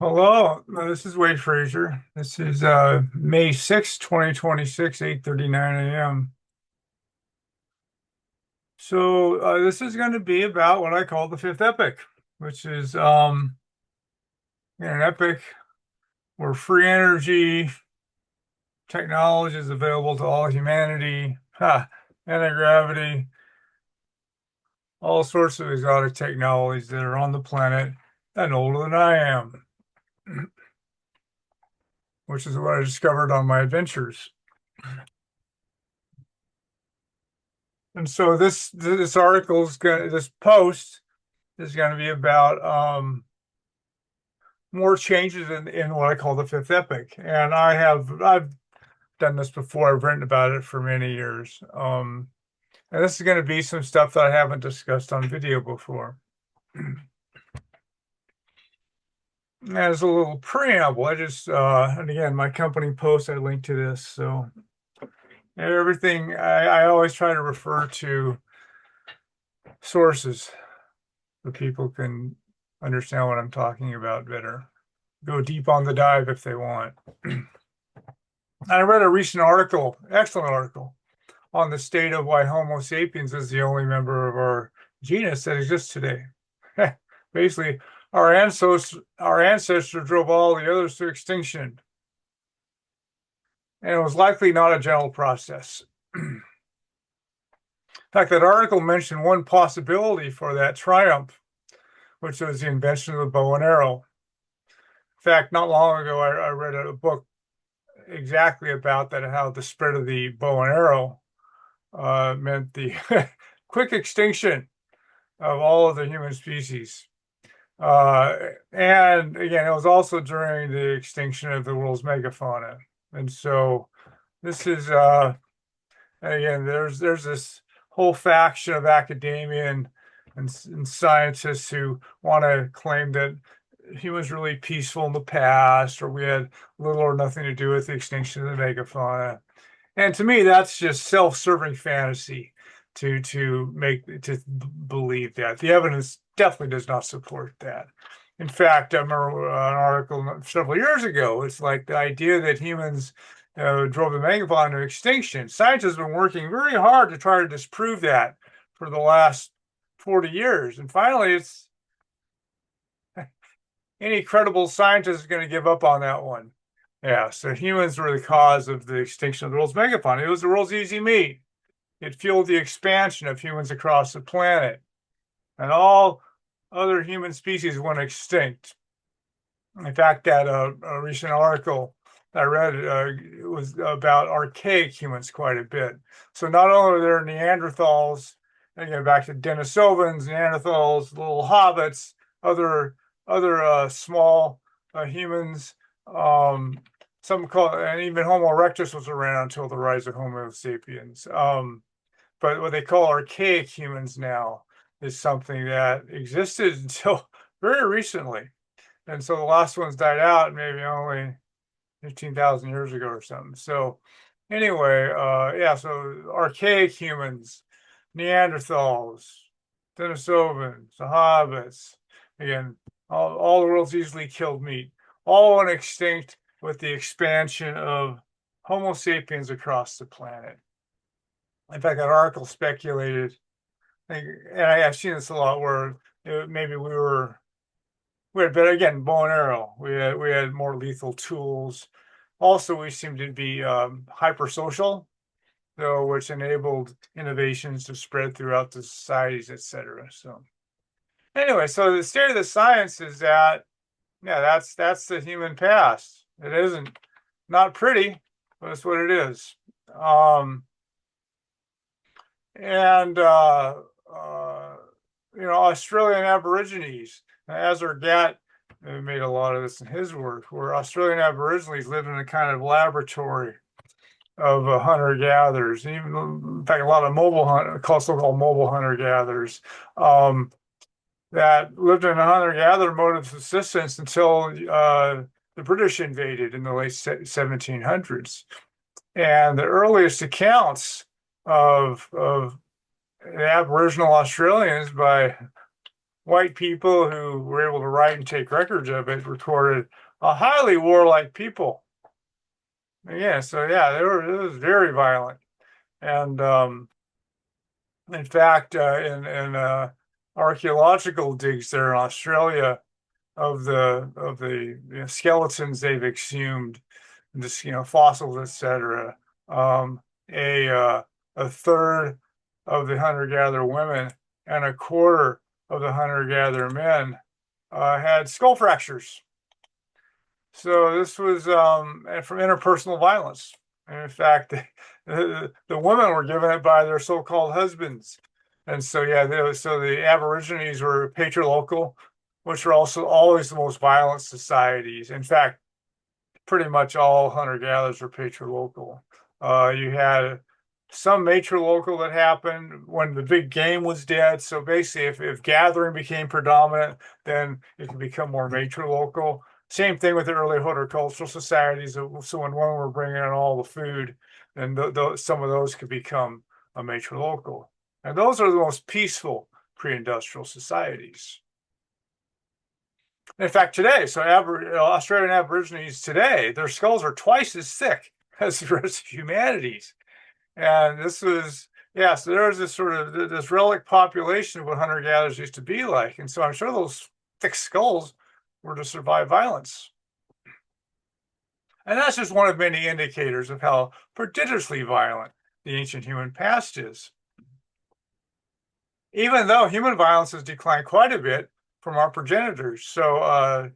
Hello, this is Wade Frazier. This is May 6th, 2026, 8:39 a.m. So this is going to be about what I call the Fifth Epoch, which is an epoch where free energy technology is available to all humanity, anti-gravity, all sorts of exotic technologies that are on the planet and older than I am, which is what I discovered on my adventures. And so this this post is going to be about more changes in what I call the Fifth Epoch. And I've done this before. I've written about it for many years. And this is going to be some stuff that I haven't discussed on video before. As a little preamble, and again, my company post, I linked to this. So everything, I always try to refer to sources so people can understand what I'm talking about better. Go deep on the dive if they want. I read a recent article, excellent article, on the state of why Homo sapiens is the only member of our genus that exists today. Basically, our ancestors drove all the others to extinction, and it was likely not a gentle process. In fact, that article mentioned one possibility for that triumph, which was the invention of the bow and arrow. In fact, not long ago, I read a book exactly about that, how the spread of the bow and arrow meant the quick extinction of all of the human species. And again, it was also during the extinction of the world's megafauna. And so this is again, there's this whole faction of academia and scientists who want to claim that humans were really peaceful in the past, or we had little or nothing to do with the extinction of the megafauna. And to me, that's just self-serving fantasy to believe that. The evidence definitely does not support that. In fact, I remember an article several years ago. It's like the idea that humans drove the megafauna to extinction. Scientists have been working very hard to try to disprove that for the last 40 years. And finally, it's any credible scientist is going to give up on that one. Yeah, so humans were the cause of the extinction of the world's megafauna. It was the world's easy meat. It fueled the expansion of humans across the planet, and all other human species went extinct. In fact, that a recent article I read was about archaic humans quite a bit. So not only are there Neanderthals, again back to Denisovans, Neanderthals, little hobbits, other small humans. Some call, and even Homo erectus was around until the rise of Homo sapiens. But what they call archaic humans now is something that existed until very recently. And so the last ones died out maybe only 15,000 years ago or something. So anyway, yeah, so archaic humans, Neanderthals, Denisovans, the hobbits, again, all the world's easily killed meat, all went extinct with the expansion of Homo sapiens across the planet. In fact, that article speculated, and I've seen this a lot, where maybe we had better, again, bow and arrow. We had more lethal tools. Also, we seemed to be hypersocial, though, which enabled innovations to spread throughout the societies, etc. So anyway, so the state of the science is that, yeah, that's the human past. It isn't not pretty, but it's what it is. And Australian Aborigines, Azergat made a lot of this in his work, where Australian Aborigines lived in a kind of laboratory of hunter-gatherers. Even, in fact, a lot of so-called mobile hunter-gatherers that lived in a hunter-gatherer mode of subsistence until the British invaded in the late 1700s. And the earliest accounts of the Aboriginal Australians by white people who were able to write and take records of it recorded a highly warlike people. Yeah, so yeah, it was very violent. And in fact, in archaeological digs there in Australia of the skeletons they've exhumed, this fossils, etc. Um, a uh, a third of the hunter-gatherer women and a quarter of the hunter-gatherer men had skull fractures. So this was from interpersonal violence. And in fact, the women were given it by their so-called husbands. And so, yeah, so the Aborigines were patriarchal, which are also always the most violent societies. In fact, pretty much all hunter-gatherers were patriarchal. You had some matrilocal that happened when the big game was dead. So basically, if gathering became predominant, then it could become more matrilocal. Same thing with the early horticultural societies. So when women were bringing in all the food, then some of those could become a matrilocal. And those are the most peaceful pre-industrial societies. In fact, today, so Australian Aborigines today, their skulls are twice as thick as the rest of humanity's. And this was, yeah, so there was this sort of this relic population of what hunter-gatherers used to be like. And so I'm sure those thick skulls were to survive violence. And that's just one of many indicators of how prodigiously violent the ancient human past is. Even though human violence has declined quite a bit from our progenitors. So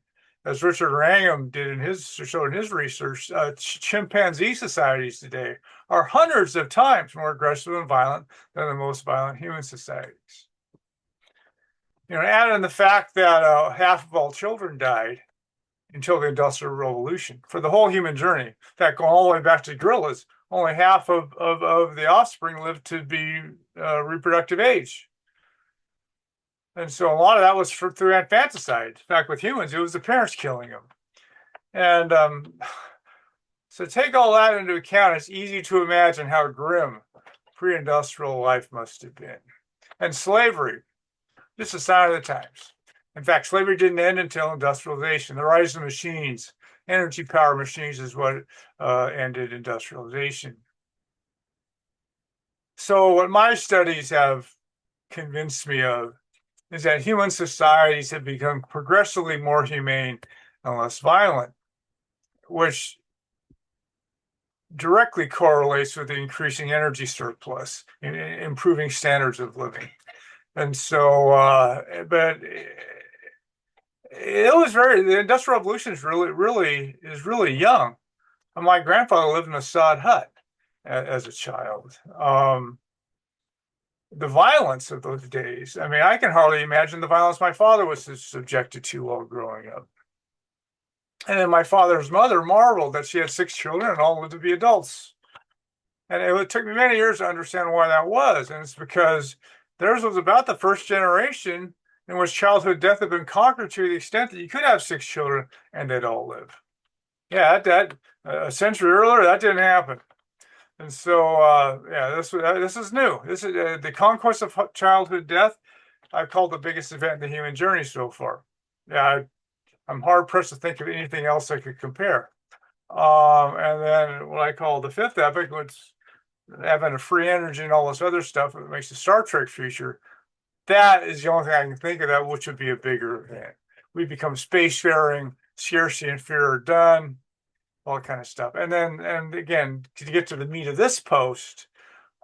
as Richard Wrangham showed in his research, chimpanzee societies today are hundreds of times more aggressive and violent than the most violent human societies. Add in the fact that half of all children died until the Industrial Revolution for the whole human journey. In fact, going all the way back to gorillas, only half of the offspring lived to be reproductive age. And so a lot of that was through infanticide. In fact, with humans, it was the parents killing them. And so take all that into account. It's easy to imagine how grim pre-industrial life must have been. And slavery, just a sign of the times. In fact, slavery didn't end until industrialization. The rise of machines, energy power machines is what ended industrialization. So what my studies have convinced me of is that human societies have become progressively more humane and less violent, which directly correlates with the increasing energy surplus and improving standards of living. And so, but the Industrial Revolution is really young. My grandfather lived in a sod hut as a child. The violence of those days. I mean, I can hardly imagine the violence my father was subjected to while growing up. And then my father's mother marveled that she had 6 children and all lived to be adults. And it took me many years to understand why that was. And it's because theirs was about the first generation in which childhood death had been conquered to the extent that you could have 6 children and they'd all live. Yeah, that a century earlier, that didn't happen. And so, yeah, this is new. This is the conquest of childhood death. I've called the biggest event in the human journey so far. Yeah, I'm hard pressed to think of anything else I could compare. And then what I call the Fifth Epoch, which advent of free energy and all this other stuff that makes the Star Trek future. That is the only thing I can think of that which would be a bigger event. We become spacefaring, scarcity and fear are done, all that kind of stuff. And again, to get to the meat of this post,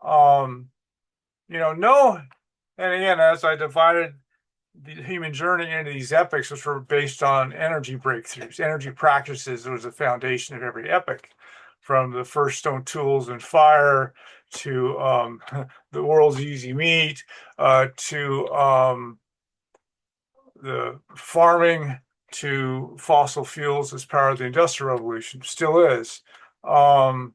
and again, as I divided the human journey into these epochs, which were based on energy breakthroughs, energy practices, was the foundation of every epoch, from the first stone tools and fire to the world's easy meat to the farming to fossil fuels as part of the Industrial Revolution, still is. No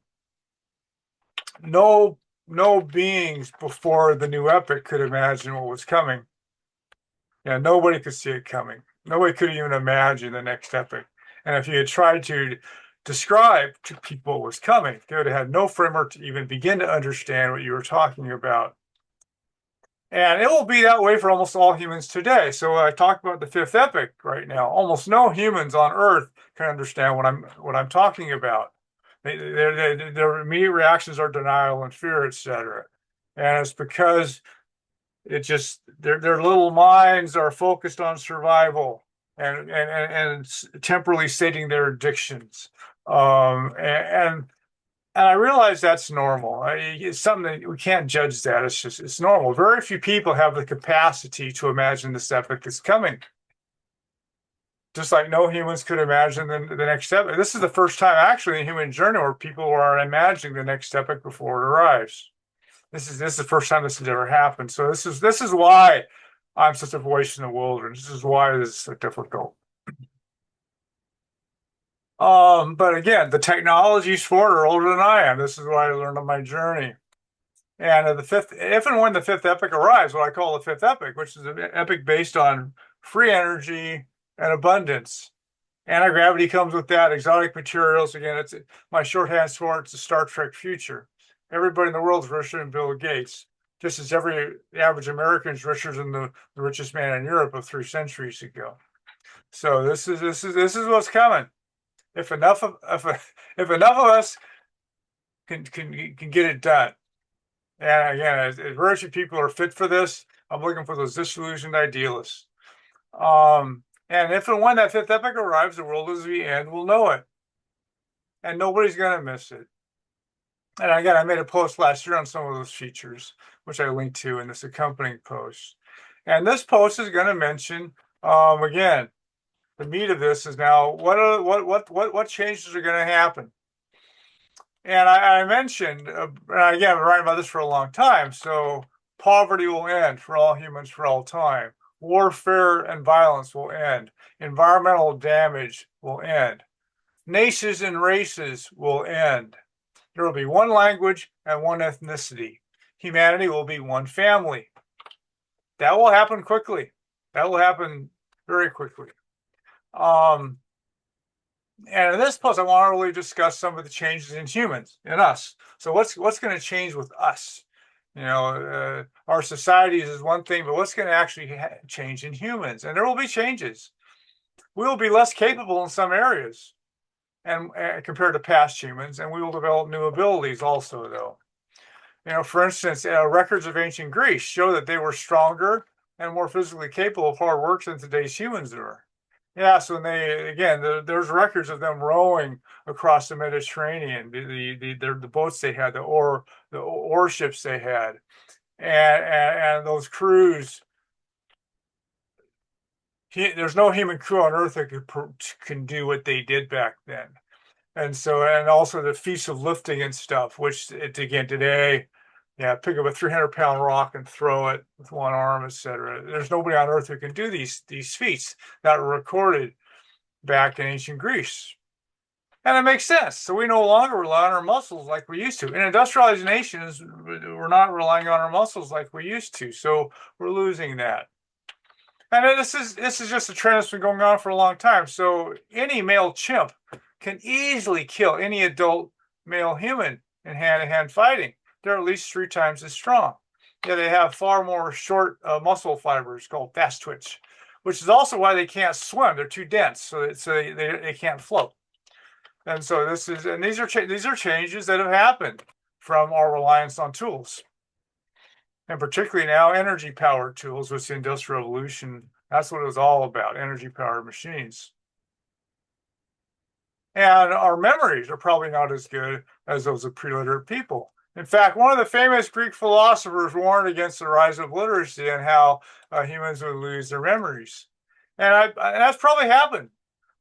beings before the new epoch could imagine what was coming. Yeah, nobody could see it coming. Nobody could even imagine the next epoch. And if you had tried to describe to people what was coming, they would have had no framework to even begin to understand what you were talking about. And it will be that way for almost all humans today. So when I talk about the fifth epoch right now, almost no humans on Earth can understand what I'm talking about. Their immediate reactions are denial and fear, etc. And it's because it just their little minds are focused on survival and temporarily sating their addictions. And I realize that's normal. It's something that we can't judge that. It's normal. Very few people have the capacity to imagine this epoch is coming. Just like no humans could imagine the next epoch. This is the first time actually in the human journey where people are imagining the next epoch before it arrives. This is the first time this has ever happened. So this is why I'm such a voice in the wilderness. This is why this is so difficult. But again, the technologies for it are older than I am. This is what I learned on my journey. And if and when the fifth epoch arrives, what I call the fifth epoch, which is an epoch based on free energy and abundance. Anti-gravity comes with that, exotic materials. Again, it's my shorthand for it's a Star Trek future. Everybody in the world is richer than Bill Gates, just as the average American is richer than the richest man in Europe of 3 centuries ago. So this is what's coming. If enough of if enough of us can get it done. And again, as very few people are fit for this, I'm looking for those disillusioned idealists. And if and when that fifth epoch arrives, the world is the end. We'll know it, and nobody's going to miss it. And again, I made a post last year on some of those features, which I linked to in this accompanying post. And this post is going to mention again, the meat of this is now what changes are going to happen. And I mentioned, again, I've been writing about this for a long time. So poverty will end for all humans for all time. Warfare and violence will end. Environmental damage will end. Nations and races will end. There will be one language and one ethnicity. Humanity will be one family. That will happen quickly. That will happen very quickly. And in this post, I want to really discuss some of the changes in humans, in us. So what's going to change with us? Our societies is one thing, but what's going to actually change in humans? And there will be changes. We will be less capable in some areas, and compared to past humans, and we will develop new abilities also, though. For instance, records of ancient Greece show that they were stronger and more physically capable of hard work than today's humans are. Yeah, so there's records of them rowing across the Mediterranean, the boats they had, the ore ships they had, and those crews. There's no human crew on Earth that can do what they did back then, and also the feats of lifting and stuff, which again today, yeah, pick up a 300-pound rock and throw it with one arm, etc. There's nobody on Earth who can do these feats that were recorded back in ancient Greece. And it makes sense. So we no longer rely on our muscles like we used to. In industrialized nations, we're not relying on our muscles like we used to. So we're losing that. And this is just a trend that's been going on for a long time. So any male chimp can easily kill any adult male human in hand-to-hand fighting. They're at least 3 times as strong. Yeah, they have far more short muscle fibers called fast twitch, which is also why they can't swim. They're too dense, so they can't float. And so these are changes that have happened from our reliance on tools, and particularly now energy-powered tools with the Industrial Revolution. That's what it was all about: energy-powered machines. And our memories are probably not as good as those of pre-literate people. In fact, one of the famous Greek philosophers warned against the rise of literacy and how humans would lose their memories. And that's probably happened.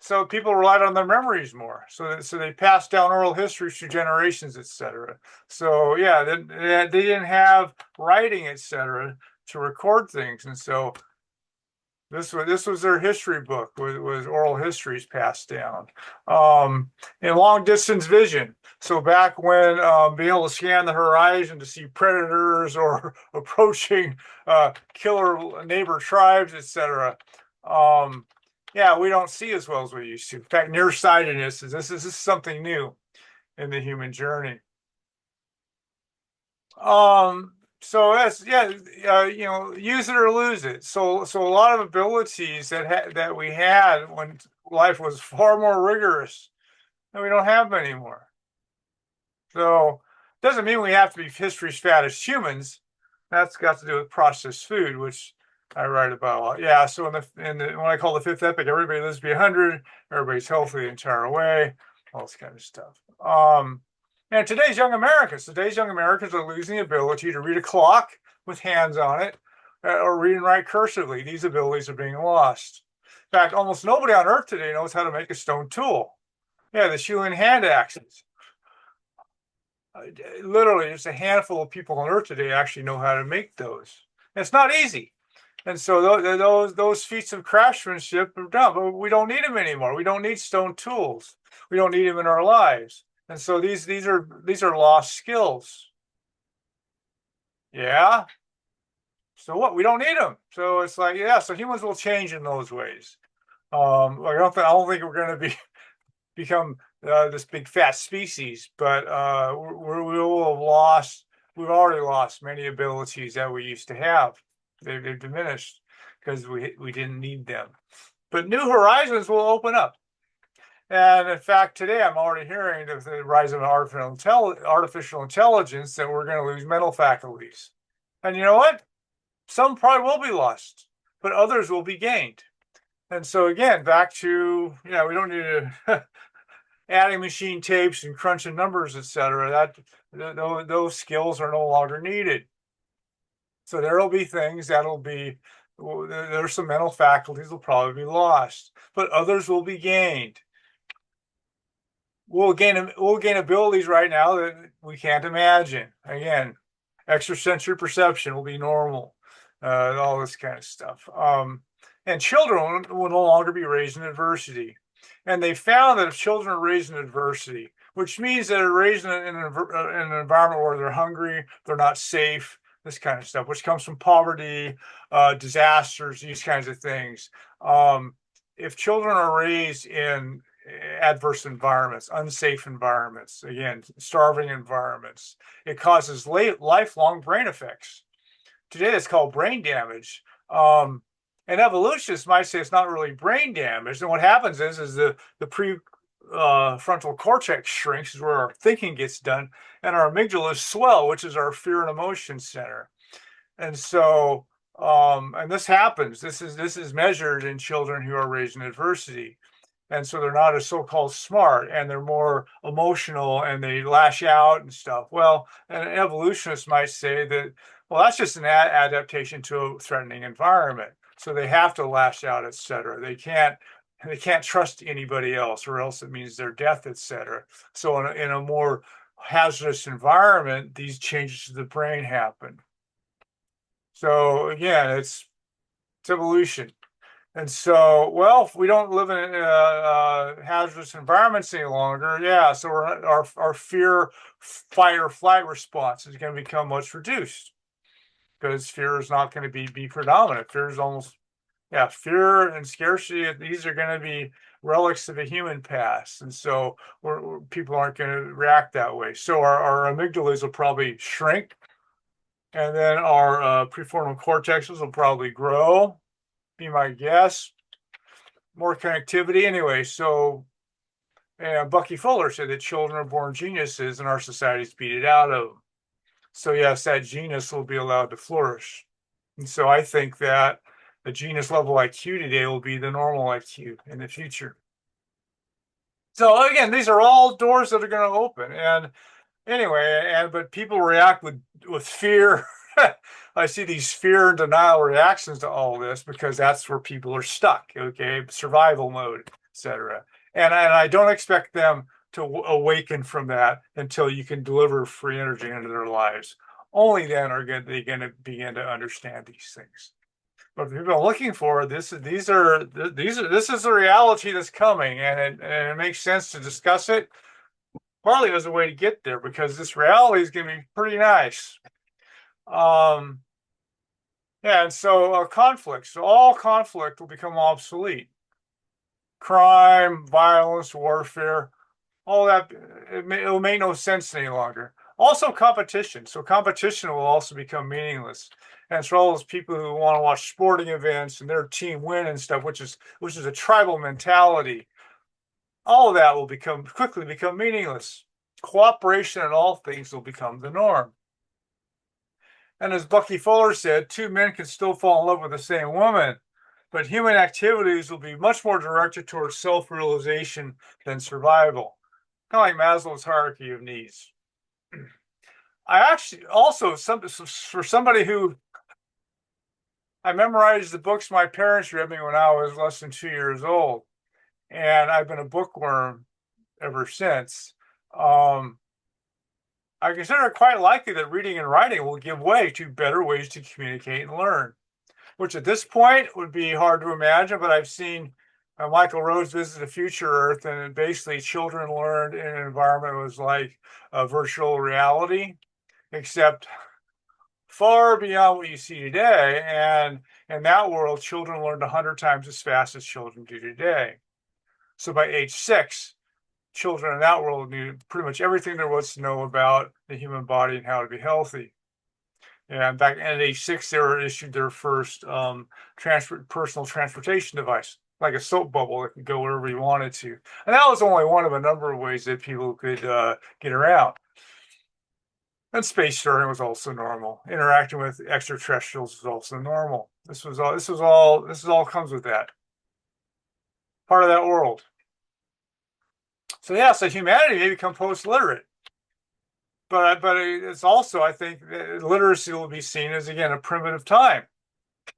So people relied on their memories more. So they passed down oral history through generations, etc. So yeah, they didn't have writing, etc., to record things. And so this was their history book, was oral histories passed down. In long distance vision. So back when being able to scan the horizon to see predators or approaching killer neighbor tribes, etc. Yeah, we don't see as well as we used to. In fact, nearsightedness this is something new in the human journey. So that's yeah, use it or lose it. So a lot of abilities that we had when life was far more rigorous, and we don't have them anymore. So doesn't mean we have to be history's fattest humans. That's got to do with processed food, which I write about a lot. Yeah. So when I call the fifth epoch, everybody lives to be 100. Everybody's healthy the entire way. All this kind of stuff. And today's young Americans are losing the ability to read a clock with hands on it, or read and write cursively. These abilities are being lost. In fact, almost nobody on Earth today knows how to make a stone tool. Yeah, the shoe and hand axes. Literally, just a handful of people on Earth today actually know how to make those. And it's not easy. And so those feats of craftsmanship are done, but we don't need them anymore. We don't need stone tools. We don't need them in our lives. And so these are lost skills. Yeah. So what? We don't need them. So it's like, yeah. So humans will change in those ways. I don't think we're going to become this big fat species, but we will have lost. We've already lost many abilities that we used to have. They've diminished because we didn't need them. But new horizons will open up. And in fact, today I'm already hearing of the rise of artificial intelligence that we're going to lose mental faculties. And you know what? Some probably will be lost, but others will be gained. And so again, back to, we don't need to adding machine tapes and crunching numbers, etc. Those skills are no longer needed. So there will be things there's some mental faculties will probably be lost, but others will be gained. We'll gain abilities right now that we can't imagine. Again, extrasensory perception will be normal, all this kind of stuff. And children will no longer be raised in adversity. And they found that if children are raised in adversity, which means that they're raised in an environment where they're hungry, they're not safe, this kind of stuff, which comes from poverty, disasters, these kinds of things. If children are raised in adverse environments, unsafe environments, again, starving environments, it causes lifelong brain effects. Today, it's called brain damage. And evolutionists might say it's not really brain damage. And what happens is the prefrontal cortex shrinks, is where our thinking gets done, and our amygdala swell, which is our fear and emotion center. And so, and this happens. This is measured in children who are raised in adversity. And so they're not as so-called smart, and they're more emotional, and they lash out and stuff. Well, an evolutionist might say that, well, that's just an adaptation to a threatening environment. So they have to lash out, etc. They can't trust anybody else, or else it means their death, etc. So in a more hazardous environment, these changes to the brain happen. So again, it's evolution. And so, well, if we don't live in hazardous environments any longer, yeah, so our fear, fight, or flight response is going to become much reduced, because fear is not going to be predominant. Fear is fear and scarcity, these are going to be relics of a human past. And so people aren't going to react that way. So our amygdalas will probably shrink, and then our prefrontal cortexes will probably grow, be my guess. More connectivity anyway. So Bucky Fuller said that children are born geniuses and our society's beat it out of them. So yes, that genius will be allowed to flourish. And so I think that the genius level IQ today will be the normal IQ in the future. So again, these are all doors that are going to open. And anyway, but people react with fear. I see these fear and denial reactions to all this, because that's where people are stuck. Okay, survival mode, etc. And I don't expect them to awaken from that until you can deliver free energy into their lives. Only then are they going to begin to understand these things. But if people are looking for this is the reality that's coming, and it makes sense to discuss it, partly as a way to get there, because this reality is going to be pretty nice. And so conflict. So all conflict will become obsolete. Crime, violence, warfare, all that, it will make no sense any longer. Also competition. So competition will also become meaningless. And for all those people who want to watch sporting events and their team win and stuff, which is a tribal mentality, all of that will quickly become meaningless. Cooperation in all things will become the norm. And as Bucky Fuller said, two men can still fall in love with the same woman, but human activities will be much more directed towards self-realization than survival. Kind of like Maslow's hierarchy of needs. I actually also, for somebody who, I memorized the books my parents read me when I was less than 2 years old, and I've been a bookworm ever since. I consider it quite likely that reading and writing will give way to better ways to communicate and learn, which at this point would be hard to imagine, but I've seen Michael Rose visit a future Earth, and basically children learned in an environment that was like a virtual reality, except far beyond what you see today. And in that world, children learned 100 times as fast as children do today. So by age 6, children in that world knew pretty much everything there was to know about the human body and how to be healthy. And back at age 6, they were issued their first personal transportation device, like a soap bubble that could go wherever you wanted to. And that was only one of a number of ways that people could get around. And space sharing was also normal. Interacting with extraterrestrials was also normal. This all comes with that. Part of that world. So yeah, so humanity may become post-literate. But it's also, I think, literacy will be seen as, again, a primitive time.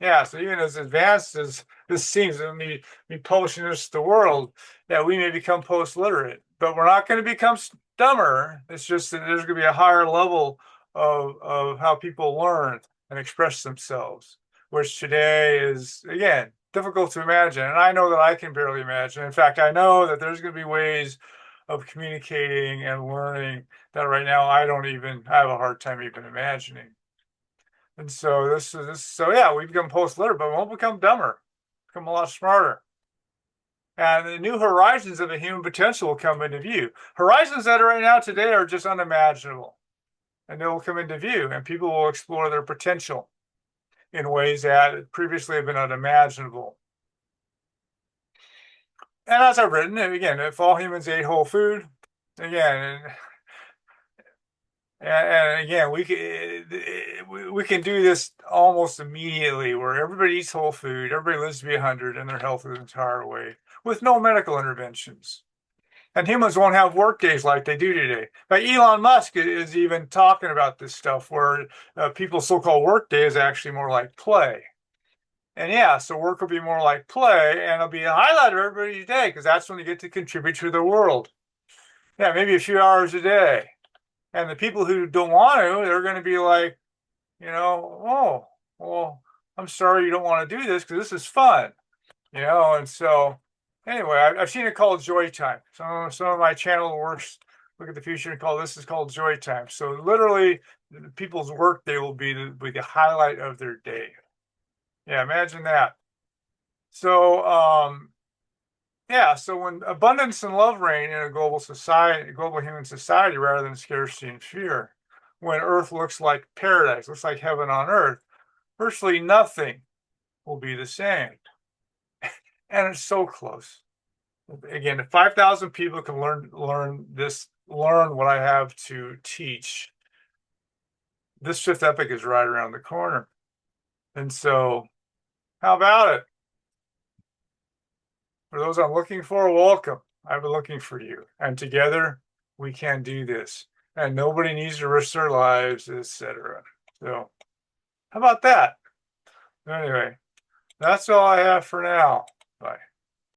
Yeah, so even as advanced as this seems, me publishing this to the world, yeah, we may become post-literate, but we're not going to become dumber. It's just that there's going to be a higher level of how people learn and express themselves, which today is, again, difficult to imagine. And I know that I can barely imagine. In fact, I know that there's going to be ways of communicating and learning that right now I have a hard time even imagining. And so so yeah, we become post-literate, but we won't become dumber, become a lot smarter. And the new horizons of the human potential will come into view. Horizons that are right now today are just unimaginable. And they will come into view, and people will explore their potential in ways that previously have been unimaginable. And as I've written, again, if all humans ate whole food, again, and again, we can do this almost immediately, where everybody eats whole food, everybody lives to be 100, and they're healthy the entire way with no medical interventions. And humans won't have work days like they do today. But Elon Musk is even talking about this stuff, where people's so-called work day is actually more like play. And yeah, so work will be more like play, and it'll be a highlight of everybody's day, because that's when they get to contribute to the world. Yeah, maybe a few hours a day. And the people who don't want to, they're going to be like, oh, well, I'm sorry you don't want to do this because this is fun, And so, anyway, I've seen it called Joy Time. Some of my channel works look at the future and this is called Joy Time. So literally, people's work day will be the highlight of their day. Yeah, imagine that. So, yeah, so when abundance and love reign in a global human society, rather than scarcity and fear, when Earth looks like paradise, looks like heaven on earth, virtually nothing will be the same. And it's so close. Again, if 5,000 people can learn what I have to teach, this fifth epoch is right around the corner. And so, how about it? For those I'm looking for, welcome. I've been looking for you. And together, we can do this. And nobody needs to risk their lives, etc. So, how about that? Anyway, that's all I have for now. Bye.